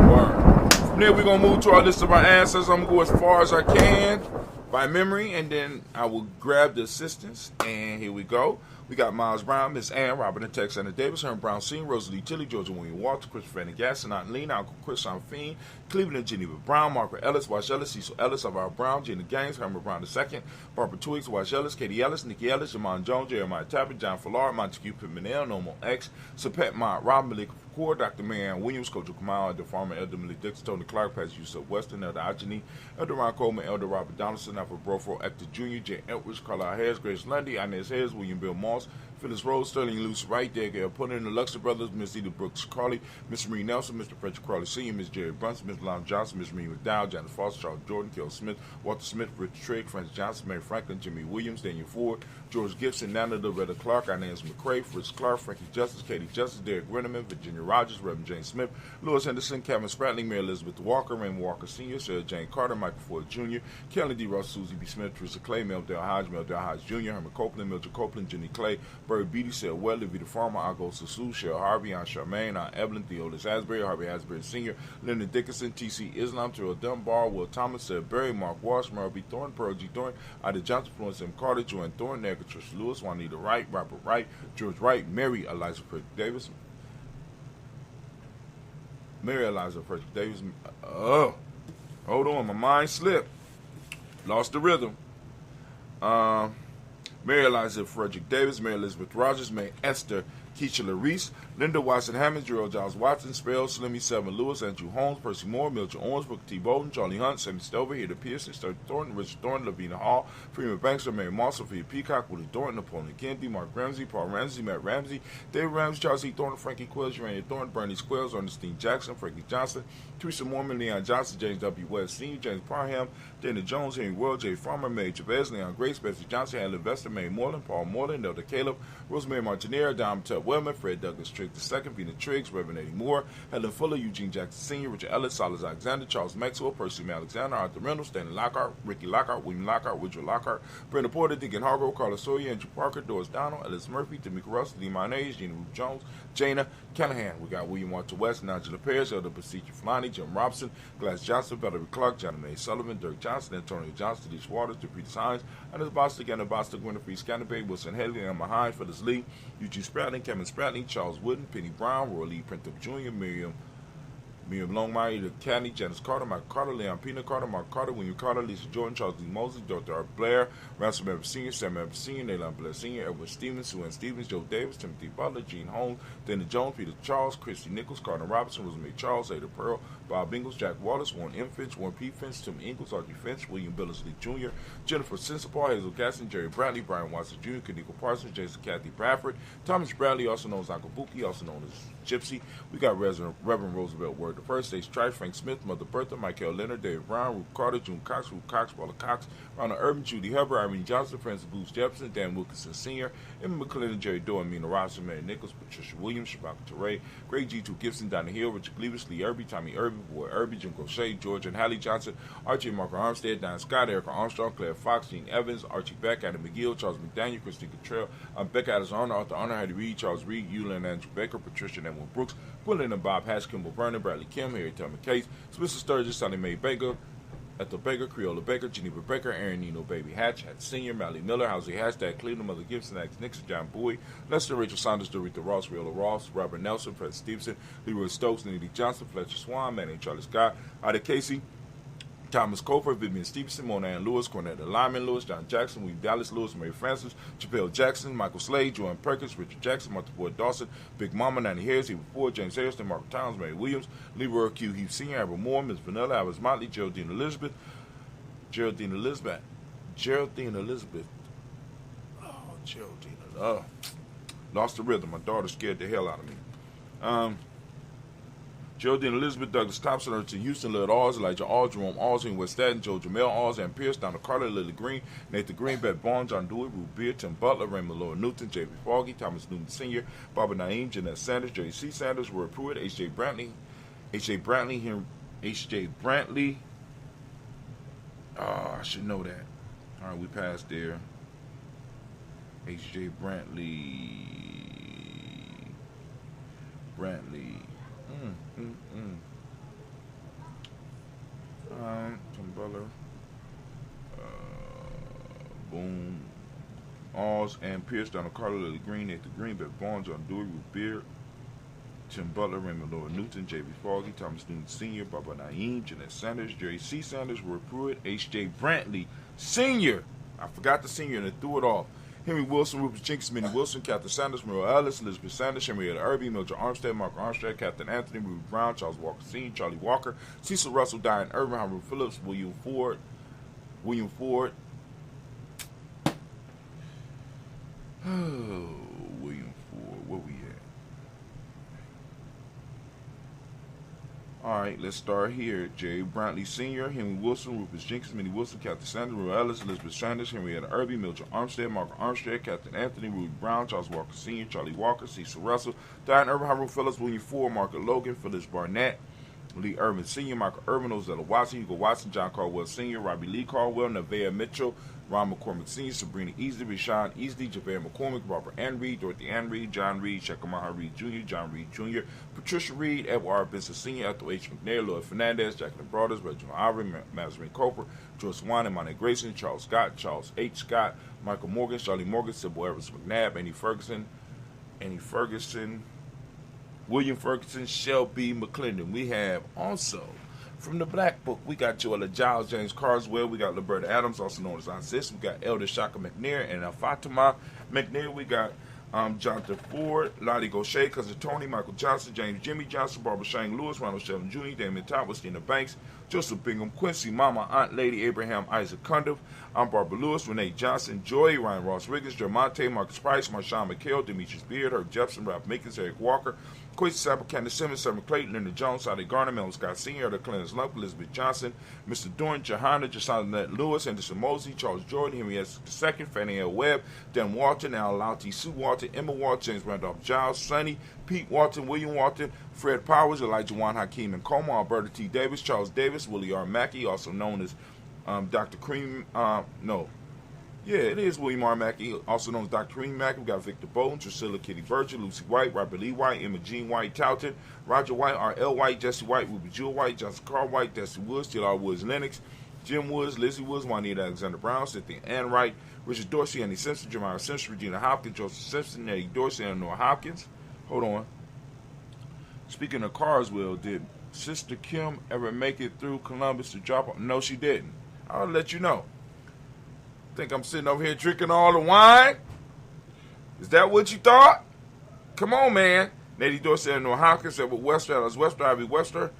S3: Word. From there, we're going to move to our list of our ancestors. I'm going to go as far as I can by memory, and then I will grab the assistance, and here we go. We got Miles Brown, Miss Ann, Robert and Texana Davis, Herman Brown Sr., Rosalie Tilly, Georgia William Walter, Christopher Fanny Gasson, Aunt Lena, Uncle Chris Fiend, Cleveland and Geneva Brown, Margaret Ellis, Wash Ellis, Cecil Ellis, Alvaro Brown, Gina Gaines, Herman Brown II, Barbara Twiggs, Wash Ellis, Katie Ellis, Nikki Ellis, Jamon Jones, Jeremiah Tapper, John Fallard, Montague Pimenel, Normal X, Sapet Mott, Rob Malik Kapoor, Dr. Marianne Williams, Coach Kamal, Elder Farmer, Elder Malik Dixon, Tony Clark, Pastor Yusuf Weston, Elder Ajani, Elder Ron Coleman, Elder Robert Donaldson, Alfred Brofro, Hector Jr., Jay Edwards, Carlisle Harris, Grace Lundy, Inez Harris, William Bill Moss, Phyllis Rose, Sterling Luce, Wright, Dagger, Pudding, the Luxor Brothers, Miss Edith Brooks Carly, Miss Marie Nelson, Mr. Frederick Crawley Sr., Miss Jerry Brunson, Miss Lon Johnson, Miss Marie McDowell, Janet Foster, Charles Jordan, Kel Smith, Walter Smith, Richard Trigg, Francis Johnson, Mary Franklin, Jimmy Williams, Daniel Ford, George Gibson, Nana Loretta Clark, Inez McCrae, Fritz Clark, Frankie Justice, Katie Justice, Derek Renneman, Virginia Rogers, Reverend Jane Smith, Louis Henderson, Kevin Spratling, Mary Elizabeth Walker, Raymond Walker Sr., Sarah Jane Carter, Michael Ford Jr., Kelly D. Ross, Susie B. Smith, Teresa Clay, Mel Del Hodge Jr., Herman Copeland, Mildred Copeland, Jenny Clay, Bird Beatty, Sarah Weather, Vita Farmer, Algo Sasu, Cheryl Harvey, Aunt Charmaine, Aunt Evelyn, Theodis Asbury, Harvey Asbury Sr., Leonard Dickinson, T.C. Islam, Terrell Dunbar, Will Thomas, Sarah Berry, Mark Walsh, Merle B. Thorne, Pearl G. Thorne, Ida Johnson, Florence M. Carter, Joanne Thorne, Nega Trish Lewis, Juanita Wright, Robert Wright, George Wright, Mary Eliza Frederick Davis, hold on, my mind slipped. Lost the rhythm. Mary Eliza Frederick Davis, Mary Elizabeth Rogers, May Esther Keisha Reese, Linda Watson Hammond, Gerald Giles Watson, Spell, Slimmy Seven Lewis, Andrew Holmes, Percy Moore, Mildred Owens, Booker T. Bolden, Charlie Hunt, Sammy Stover, Hida Pearson, Sturdy Thornton, Richard Thornton, Lavina Hall, Freeman Bankster, Mary Moss, Sophia Peacock, Willie Thornton, Napoleon Kennedy, Mark Ramsey, Paul Ramsey, Matt Ramsey, David Ramsey, Charles E. Thornton, Frankie Quills, Urania Thornton, Bernie Squills, Ernestine Jackson, Frankie Johnson, Teresa Mormon, Leon Johnson, James W. West Sr., James Parham, Dana Jones, Henry World, Jay Farmer, May Chavez, Leon Grace, Betsy Johnson, Alan Levester, Mary Moreland, Paul Moreland, Elder Caleb, Rosemary Martinera, Dom Tubb Wellman, Fred Douglas Triggs II, Vina Triggs, Reverend Eddie Moore, Helen Fuller, Eugene Jackson Sr., Richard Ellis, Silas Alexander, Charles Maxwell, Percy M. Alexander, Arthur Reynolds, Stanley Lockhart, Ricky Lockhart, William Lockhart, Woodrow Lockhart, Brenda Porter, Deacon Hargrove, Carlos Sawyer, Andrew Parker, Doris Donald, Ellis Murphy, Tamika Russell, Lee Mayonnaise, Gina Ruth Jones, Jana Callahan. We got William Walter West, Nigel Paris, Elder Basichi Fulani, Jim Robson, Glass Johnson, Valerie Clark, Johnny May Sullivan, Dirk Johnson, Antonio Johnson, Deesh Waters, DePeter Hines, Anders Bostic, Anna Bostic, Winifred Scanterbury, Wilson Haley, Emma Hines, Phyllis Lee, Eugene Spratling, Kevin Spratling, Charles Wooden, Penny Brown, Roy Lee Printup Jr., Miriam Longmire, the Caddy, Janice Carter, Mike Carter, Leon Pina Carter, Mark Carter, William Carter, Lisa Jordan, Charles D. Mosley, Dr. Art Blair, Ransom Evans Sr., Sam Evans Sr., Nayland Blair Sr., Edward Stevens, Sue Ann Stevens, Joe Davis, Timothy Butler, Gene Holmes, Dana Jones, Peter Charles, Christy Nichols, Carter Robinson, Rosemary Charles, Ada Pearl, Bob Ingles, Jack Wallace, Warren M. Finch, Warren P. Finch, Tim Ingles, Archie Finch, William Billingsley Jr., Jennifer Sensapar, Hazel Gaston, Jerry Bradley, Brian Watson Jr., Kaniko Parsons, Jason Kathy Bradford, Thomas Bradley, also known as Uncle Buki, also known as Gypsy. We got Reverend Roosevelt Word the First, Stage Trife, Frank Smith, Mother Bertha, Michael Leonard, David Brown, Ruth Carter, June Cox, Ruth Cox, Paula Cox, Ronald Urban, Judy Hubbard, Irene Johnson, Francis Booth Jefferson, Dan Wilkinson Sr., Emma McClellan, Jerry Doe, Mina Robson, Mary Nichols, Patricia Williams, Shabaka Teray, Greg G2 Gibson, Donna Hill, Richard Cleavis, Lee Irby, Tommy Irby, Boy Irby, Jim Crochet, George and Hallie Johnson, Archie and Marco Armstead, Don Scott, Erica Armstrong, Claire Fox, Gene Evans, Archie Beck, Adam McGill, Charles McDaniel, Christine Cottrell, Becca Addis Arthur Honor, Hattie Reed, Charles Reed, Eula and Andrew Baker, Patricia and Edwin Brooks, Gwendolyn and Bob Hatch, Kimball Vernon, Bradley Kim, Harry Tubman Case, Spencer Sturgis, Sally Mae Baker, Ethel Baker, Creola Baker, Geneva Baker, Aaron Nino Baby Hatch, Hatch Sr., Mally Miller, Housey Hashtag, Cleveland, Mother Gibson, Alex Nixon, John Bowie, Lester, Rachel Saunders, Dorita Ross, Riola Ross, Robert Nelson, Fred Stevenson, Leroy Stokes, Nitty Johnson, Fletcher Swan, Manning Charlie Scott, Ida Casey, Thomas Cofer, Vivian Stevenson, Mona Ann Lewis, Cornetta Lyman Lewis, John Jackson, William Dallas Lewis, Mary Francis, Chappelle Jackson, Michael Slade, Joanne Perkins, Richard Jackson, Martha Boyd Dawson, Big Mama, Nanny Harris, Eva Ford, James Harrison, Margaret Towns, Mary Williams, Leroy Q. Heath Sr., Abra Moore, Ms. Vanilla, Alice Motley, Geraldine Elizabeth, lost the rhythm. My daughter scared the hell out of me. Geraldine Elizabeth Douglas Thompson, Urchin Houston, Lil Alls, Elijah All, Jerome Alls, West Staten, Joe Jamel Alls, and Pierce, Donna Carter, Lily Green, Nathan Green, Beth Bond, John Dewey, Ruth Beard, Tim Butler, Raymond Lloyd Newton, J.B. Foggy, Thomas Newton Sr., Barbara Naeem, Jeanette Sanders, Jerry C. Sanders, Roy Pruitt, H.J. Brantley, I should know that. All right, we passed there. H.J. Brantley. Tim Butler. Boom. Alls and Pierce, Donald Carter, Lily Green, Nathan Green, Beth Barnes, John Dewey, Ruth Beard, Tim Butler, Raymond Lloyd Newton, J.B. Foggy, Thomas Newton Sr., Barbara Naeem, Jeanette Sanders, Jerry C. Sanders, Roy Pruitt, H.J. Brantley Sr. I forgot the senior and I threw it off. Henry Wilson, Rupert Jenkins, Minnie Wilson, Captain Sanders, Muriel Ellis, Elizabeth Sanders, Henrietta Irby, Mildred Armstead, Mark Armstead, Captain Anthony, Ruby Brown, Charles Walker Sr., Charlie Walker, Cecil Russell, Diane Irvin, Howard Phillips, William Ford. Oh, William Ford, where we at? All right, let's start here. J. Brantley Sr., Henry Wilson, Rufus Jenkins, Minnie Wilson, Captain Sanders, Roy Ellis, Elizabeth Sanders, Henrietta Irby, Mildred Armstead, Margaret Armstead, Captain Anthony, Ruby Brown, Charles Walker Sr., Charlie Walker, Cecil Russell, Diane Irvin, Harold Phillips, William Ford, Margaret Logan, Phyllis Barnett, Lee Irvin Sr., Michael Irvin, Ozella Watson, Hugo Watson, John Caldwell Sr., Robbie Lee Caldwell, Nevaeh Mitchell, Ron McCormick Sr., Sabrina Easley, Rashawn Easley, Javere McCormick, Robert Ann Reed, Dorothy Ann Reed, John Reed, Shekamaha Reed Jr., John Reed Jr., Patricia Reed, Edward R. Benson Sr., Ethel H. McNair, Lloyd Fernandez, Jacqueline Brothers, Reginald Ivory, Mazarin Cooper, Joyce Wine, Imani Grayson, Charles Scott, Charles H. Scott, Michael Morgan, Charlie Morgan, Sybil Evans McNabb, Annie Ferguson, William Ferguson, Shelby McClendon. We have also from the Black Book, we got Joella Giles, James Carswell, we got Liberta Adams, also known as Aunt Sis, we got Elder Shaka McNair and Fatima McNair, we got Jonathan Ford, Lottie Gaucher, Cousin Tony, Michael Johnson, James Jimmy Johnson, Barbara Shane Lewis, Ronald Sheldon Jr., Damon Thomas, Tina Banks, Joseph Bingham, Quincy Mama, Aunt Lady, Abraham Isaac Cundiff, I'm Barbara Lewis, Renee Johnson, Joy, Ryan Ross Riggins, Jermonte, Marcus Price, Marshawn McHale, Demetrius Beard, Herb Jepson, Ralph Mickens, Eric Walker, Quincy Saber, Candace Simmons, Summer Clayton, Linda Jones, Sally Garner, Mel Scott Sr., Elder Clarence Lump, Elizabeth Johnson, Mr. Dorn, Johanna, Jasanette Lewis, Anderson Mosey, Charles Jordan, Henry S. II, Fannie L. Webb, Dan Walton, Al Lauti, Sue Walton, Emma Walton, James Randolph Giles, Sonny, Pete Walton, William Walton, Fred Powers, Elijah Juan Hakeem and Coma, Alberta T. Davis, Charles Davis, Willie R. Mackey, also known as Dr. Cream, it is William R. Mackey, also known as Dr. Cream Mackey. We got Victor Bolton, Drusilla Kitty Virgil, Lucy White, Robert Lee White, Emma Jean White, Towton, Roger White, R.L. White, Jesse White, Ruby Jewel White, Johnson Carl White, Dusty Woods, T.L.R. Woods Lennox, Jim Woods, Lizzie Woods, Juanita Alexander Brown, Cynthia Ann Wright, Richard Dorsey, Annie Simpson, Jeremiah Simpson, Regina Hopkins, Joseph Simpson, Eddie Dorsey, Eleanor Hopkins. Hold on. Speaking of Carswell, did Sister Kim ever make it through Columbus to drop off? No, she didn't. I'll let you know. Think I'm sitting over here drinking all the wine? Is that what you thought? Come on, man. Eddie Dorsey, Eleanor Hopkins, Edward Wester, Alice Wester, Ivy Wester,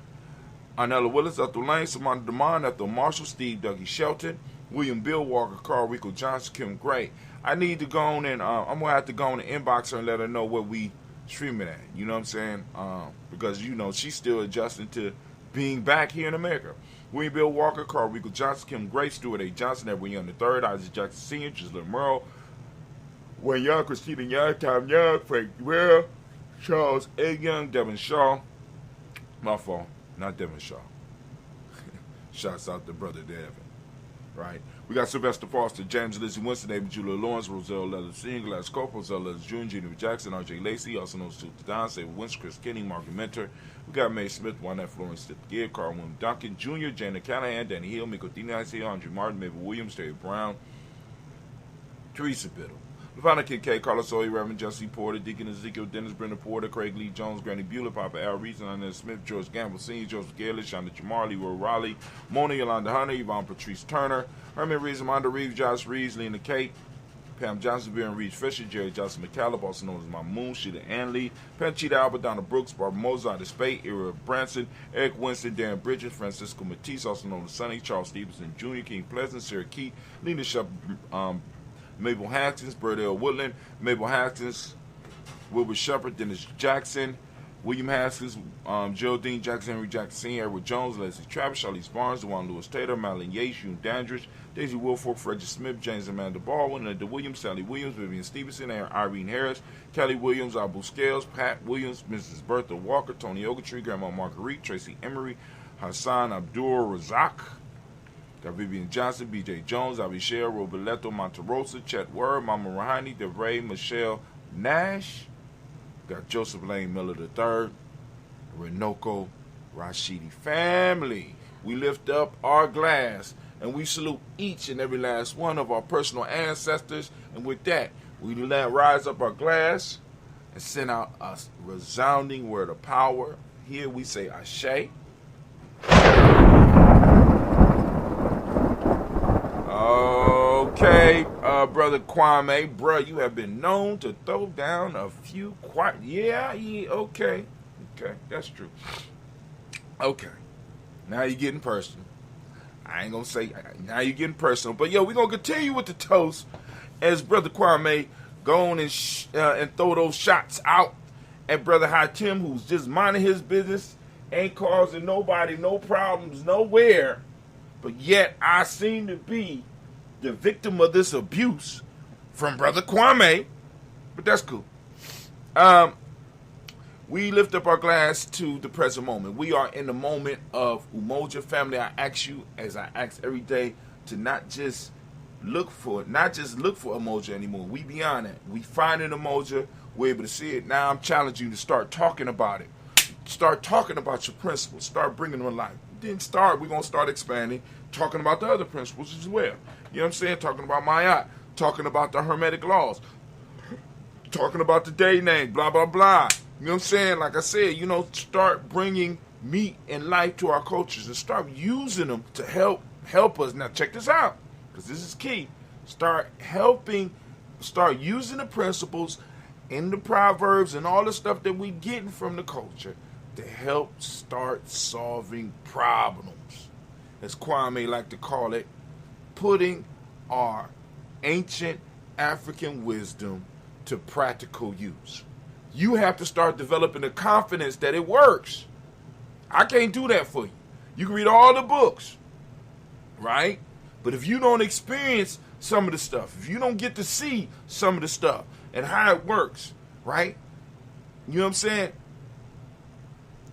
S3: Arnella Willis, Ethel Lane, Samantha DeMond, Ethel Marshall, Steve Dougie Shelton, William Bill Walker, Carl Rico Johnson, Kim Gray. I need to go on and I'm gonna have to go on and inbox her and let her know what we streaming at. You know what I'm saying? Because she's still adjusting to being back here in America. William Bill Walker, Carl Rico Johnson, Kim Gray, Stuart A. Johnson, Edwin Young III, Isaac Jackson Sr., Gisela Merle, Wayne Young, Christina Young, Tom Young, Frank Well, Charles A. Young, Devin Shaw. My fault, not Devin Shaw. Shouts out to Brother Devin. Right? We got Sylvester Foster, James Lizzie Winston, Amy Julia Lawrence, Roselle Leather Singh, Glass Cope, Roselle Leather Jr., Jennifer Jackson, R.J. Lacey, also known as Tuta Don, Saber Wentz, Chris Kenny, Margaret Mentor. We got Mae Smith, Juanette Florence, Stip Gibb, Carl William Duncan Jr., Jana Callahan, Danny Hill, Miko Dina Isaiah, Andre Martin, Mabel Williams, Terry Brown, Teresa Biddle, Lavonna Kincaid, Carlos Oye, Reverend Jesse Porter, Deacon Ezekiel Dennis, Brenda Porter, Craig Lee Jones, Granny Bueller, Papa Al Reason, Annette Smith, George Gamble Sr., Joseph Gaylor, Shonda Jamar, Leroy Raleigh, Mona Yolanda Hunter, Yvonne Patrice Turner, Herman Reeves, Amanda Reeves, Josh Reeves, Lena Kate, Pam Johnson, Baron Reeves Fisher, Jerry Johnson McCallum, also known as Mamoon, Sheila Ann Lee, Panchita Albert, Donna Brooks, Barbara Mozart, Spade, Ira Branson, Eric Winston, Darren Bridges, Francisco Matisse, also known as Sonny, Charles Stevenson Jr., King Pleasant, Sarah Keith, Lena Shepard, Mabel Haskins, Bert L. Woodland, Mabel Haskins, Wilbur Shepard, Dennis Jackson, William Haskins, Geraldine Jackson, Henry Jackson Sr., Edward Jones, Leslie Travis, Charlize Barnes, DeJuan Lewis Taylor, Madeline Yates, June Dandridge, Daisy Wilfork, Frederick Smith, James Amanda Baldwin, Linda Williams, Sally Williams, Vivian Stevenson, Irene Harris, Kelly Williams, Abu Scales, Pat Williams, Mrs. Bertha Walker, Tony Ogletree, Grandma Marguerite, Tracy Emery, Hassan Abdul Razak, got Vivian Johnson, B.J. Jones, Abishel, Roberto Monterosa, Chet Word, Mama Rahani, DeRay, Michelle Nash, got Joseph Lane Miller III, Renoko Rashidi family. We lift up our glass and we salute each and every last one of our personal ancestors. And with that, we rise up our glass and send out a resounding word of power. Here we say Ashe. Okay, Brother Kwame, bruh, you have been known to throw down a few okay, that's true. Okay, now you're getting personal. I ain't gonna say, now you're getting personal, but yo, we're gonna continue with the toast as Brother Kwame go on and throw those shots out at Brother Hatim, who's just minding his business, ain't causing nobody no problems nowhere, but yet I seem to be the victim of this abuse from Brother Kwame, but that's cool. We lift up our glass to the present moment. We are in the moment of Umoja family. I ask you, as I ask every day, to not just look for Umoja anymore. We beyond that. We find an Umoja. We're able to see it. Now I'm challenging you to start talking about it. Start talking about your principles. Start bringing them to life. We're going to start expanding, talking about the other principles as well. You know what I'm saying? Talking about Mayat, talking about the Hermetic laws, talking about the day name, blah, blah, blah. You know what I'm saying? Like I said, start bringing meat and life to our cultures and start using them to help us. Now, check this out, because this is key. Start using the principles in the Proverbs and all the stuff that we getting from the culture to help start solving problems. As Kwame like to call it, putting our ancient African wisdom to practical use. You have to start developing the confidence that it works. I can't do that for you. You can read all the books, right? But if you don't experience some of the stuff, if you don't get to see some of the stuff and how it works, right? You know what I'm saying?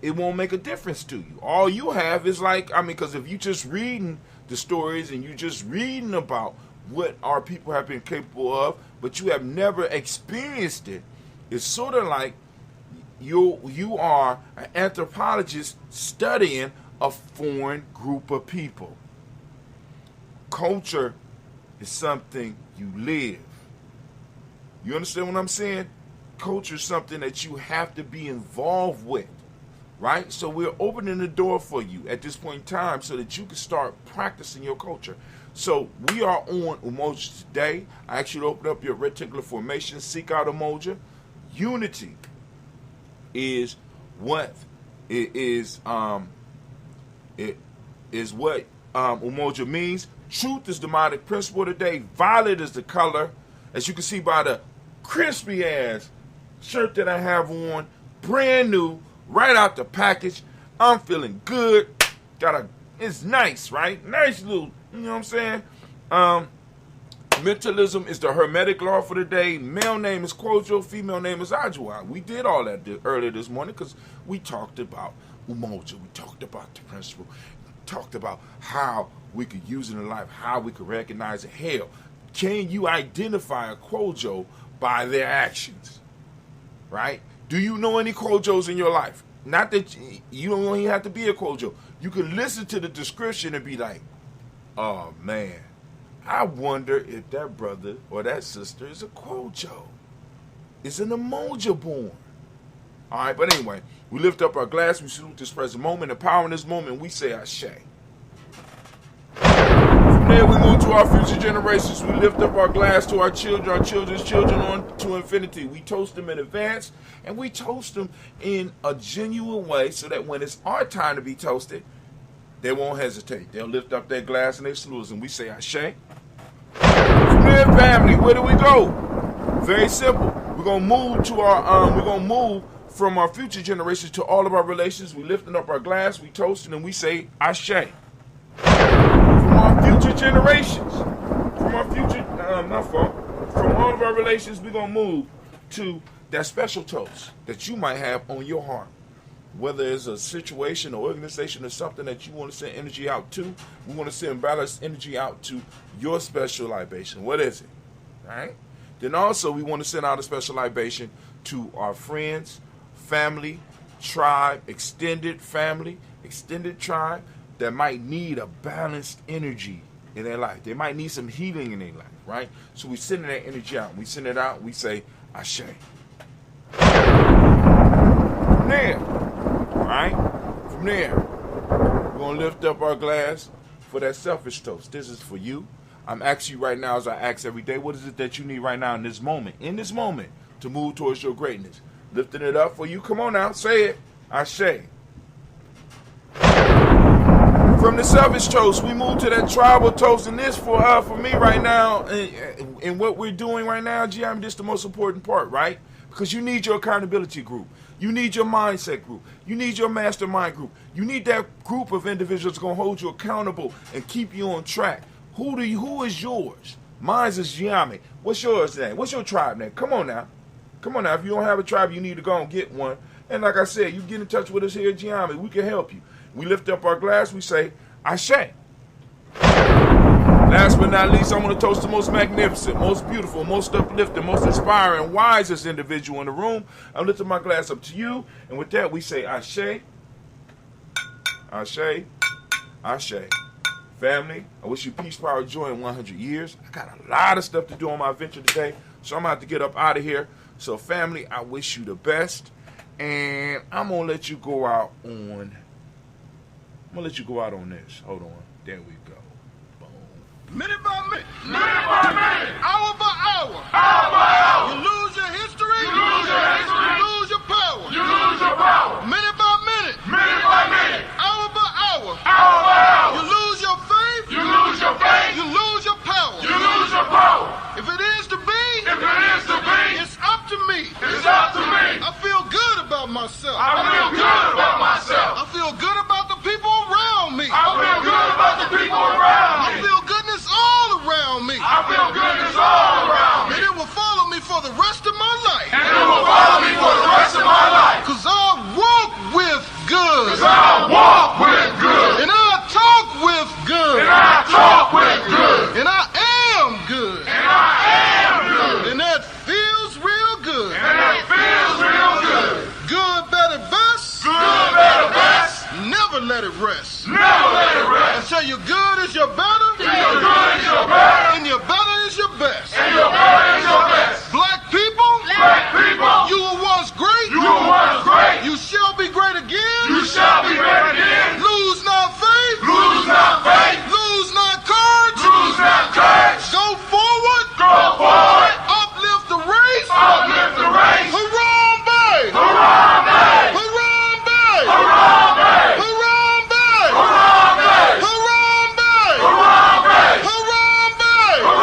S3: It won't make a difference to you. All you have is because if you just reading the stories and you just reading about what our people have been capable of, but you have never experienced it, it's sort of like you are an anthropologist studying a foreign group of people. Culture is something you live. You understand what I'm saying? Culture is something that you have to be involved with, right? So we're opening the door for you at this point in time so that you can start practicing your culture. So we are on Umoja today. I ask you to open up your reticular formation, seek out Umoja. Unity is what it is. It is what Umoja means. Truth is the demonic principle today. Violet is the color, as you can see by the crispy ass shirt that I have on, brand new, right out the package. I'm feeling good. It's nice, right? Nice little, you know what I'm saying? Mentalism is the Hermetic law for the day. Male name is Kwojo, female name is Ajua. We did all that earlier this morning because we talked about Umoja. We talked about the principle. We talked about how we could use it in life, how we could recognize it. Hell, can you identify a Kwojo by their actions? Right? Do you know any Kwojos in your life? Not that you don't even have to be a Kwojo. You can listen to the description and be like, oh man, I wonder if that brother or that sister is a Kwojo. Is an Umoja born? All right, but anyway, we lift up our glass, we salute this present moment, and power in this moment, we say Ashe. From there, we move to our future generations. We lift up our glass to our children, our children's children, on to infinity. We toast them in advance, and we toast them in a genuine way so that when it's our time to be toasted, they won't hesitate. They'll lift up their glass and they salute us, and we say Ashe. From there, family, where do we go? Very simple. We're gonna move to our from our future generations to all of our relations, we lifting up our glass, we toasting, and we say, Ashe. From our future generations, from all of our relations, we're going to move to that special toast that you might have on your heart. Whether it's a situation or organization or something that you want to send energy out to, we want to send balanced energy out to your special libation. What is it? All right? Then also we want to send out a special libation to our friends, family, tribe, extended family, extended tribe that might need a balanced energy in their life. They might need some healing in their life, right? So we send that energy out. We send it out. We say, Ashe. From there, right? From there, we're going to lift up our glass for that selfish toast. This is for you. I'm asking you right now, as I ask every day, what is it that you need right now in this moment? In this moment, to move towards your greatness. Lifting it up for you. Come on now. Say it. Ashe. From the selfish toast, we move to that tribal toast. And this for me right now, and what we're doing right now, G.I.M., this is the most important part, right? Because you need your accountability group. You need your mindset group. You need your mastermind group. You need that group of individuals that's going to hold you accountable and keep you on track. Who is yours? Mine is Giami. What's yours name? What's your tribe name? Come on now. Come on now. If you don't have a tribe, you need to go and get one. And like I said, you get in touch with us here at Giami. We can help you. We lift up our glass. We say, Ashe. Last but not least, I want to toast the most magnificent, most beautiful, most uplifting, most inspiring, wisest individual in the room. I'm lifting my glass up to you. And with that, we say, Ashe. Ashe. Ashe. Family, I wish you peace, power, joy in 100 years. I got a lot of stuff to do on my venture today, so I'm going to have to get up out of here. So, family, I wish you the best. And I'm going to let you go out on... this. Hold on. There we go. Boom.
S4: Minute by minute. Minute by minute. Hour by hour. Hour by hour. You lose your history. You lose your history. You lose your power. You lose your power. Minute by minute. Minute by minute. Hour by hour. Hour by hour. You lose your faith. You lose your faith. You lose your power. You lose your power. If it is to be. If it is to be. It's up to me. It's up to me. I feel good about myself. I feel good about myself. I feel good about the people around me. I feel good about the people around me. I feel goodness all around me. I feel goodness all around me. And it will follow me for the rest of my life. And it will follow me for the rest of my life. Cause I walk with good. Cause I walk with good. And I talk with good. And I talk with good. And I am good. And I am good. And that feels real good. And that feels real good. Good, better, best. Good, better, best. Never let it rest. Never let it rest. Until your good is your better. Until your good is your better. And your better is your best. And your better is your best. Black people. Black people. You were once great. You were once great. You shall be great again. You shall be great again. Lose not faith. Lose not faith. Lose not courage. Lose not courage. Go forward. Go forward. Uplift the race. Uplift the race. Harambe. Harambe. Harambe. Harambe. Harambe. Harambe. Harambe. Harambe. Harambe. Harambe. Harambe.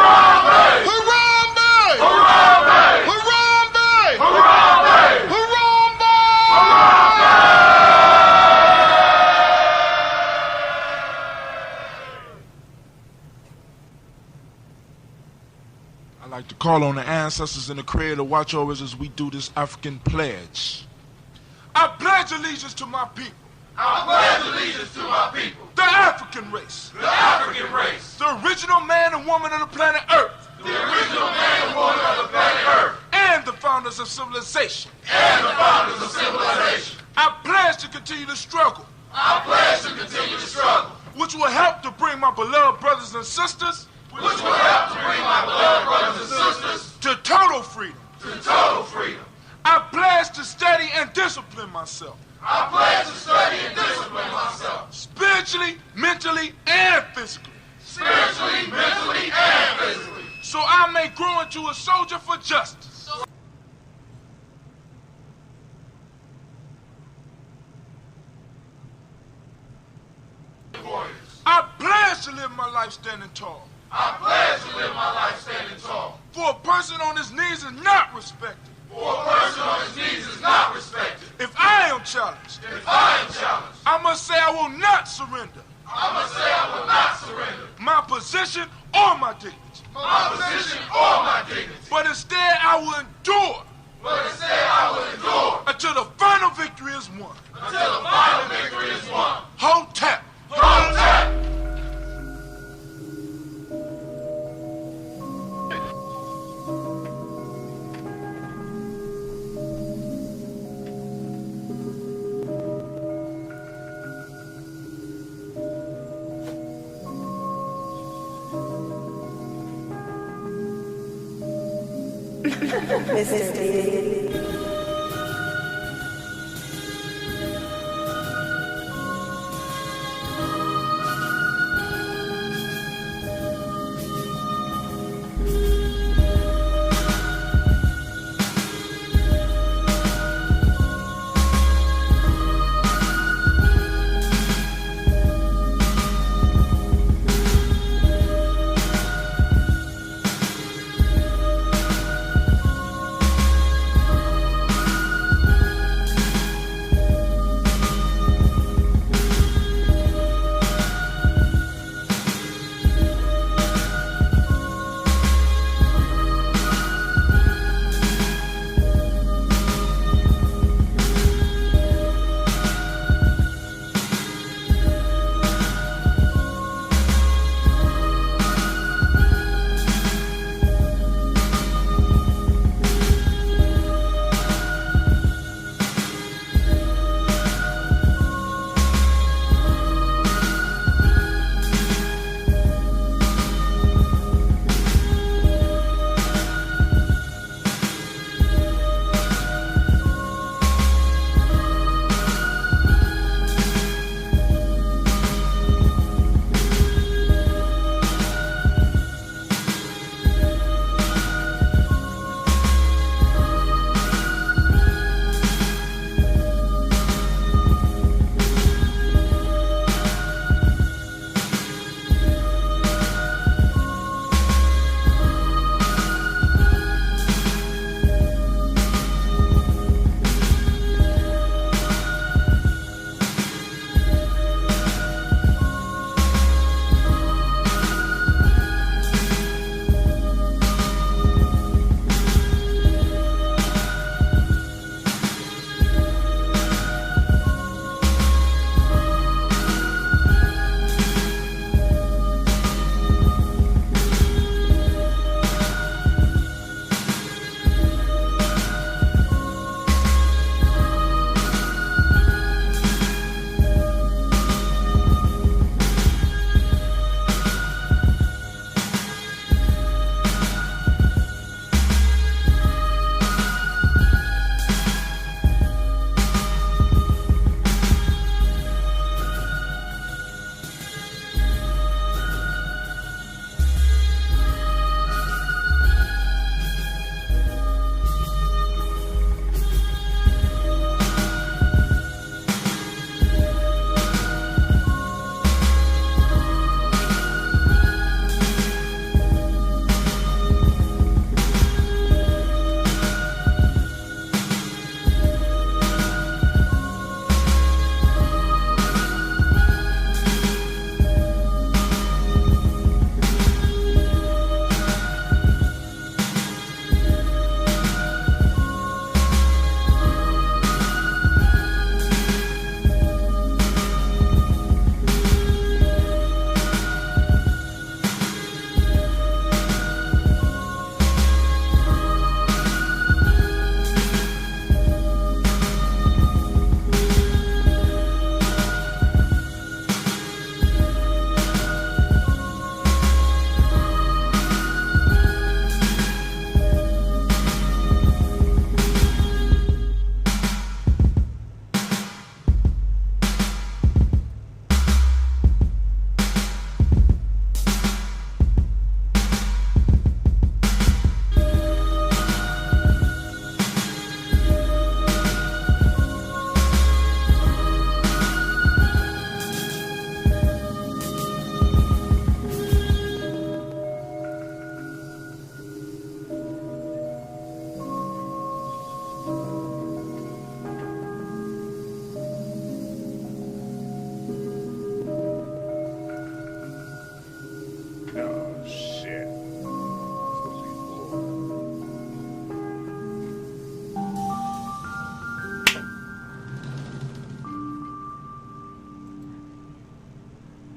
S4: Harambe. Harambe. Harambe. Harambe.
S3: I'd like to call on the ancestors and the Creator to watch over us as we do this African pledge. I pledge allegiance to my people.
S4: I pledge allegiance to my people.
S3: The African race.
S4: The African race.
S3: The original man and woman of the planet Earth.
S4: The original man and woman of the planet Earth.
S3: And the founders of civilization.
S4: And the founders of civilization.
S3: I pledge to continue to struggle.
S4: I pledge to continue to struggle.
S3: Which will help to bring my beloved brothers and sisters.
S4: Which will help to bring my beloved brothers and sisters.
S3: To total freedom.
S4: To total freedom.
S3: I pledge to study and discipline myself.
S4: I pledge to study and discipline myself.
S3: Spiritually, mentally, and physically.
S4: Spiritually, mentally, and physically.
S3: So I may grow into a soldier for justice. I pledge to live my life standing tall.
S4: I pledge to live my life standing tall.
S3: For a person on his knees is not respected.
S4: For a person on his knees is not respected. challenged. I must say I will not surrender. My position or my dignity. But instead I will endure. Until the final victory is won. Hold tap.
S6: This is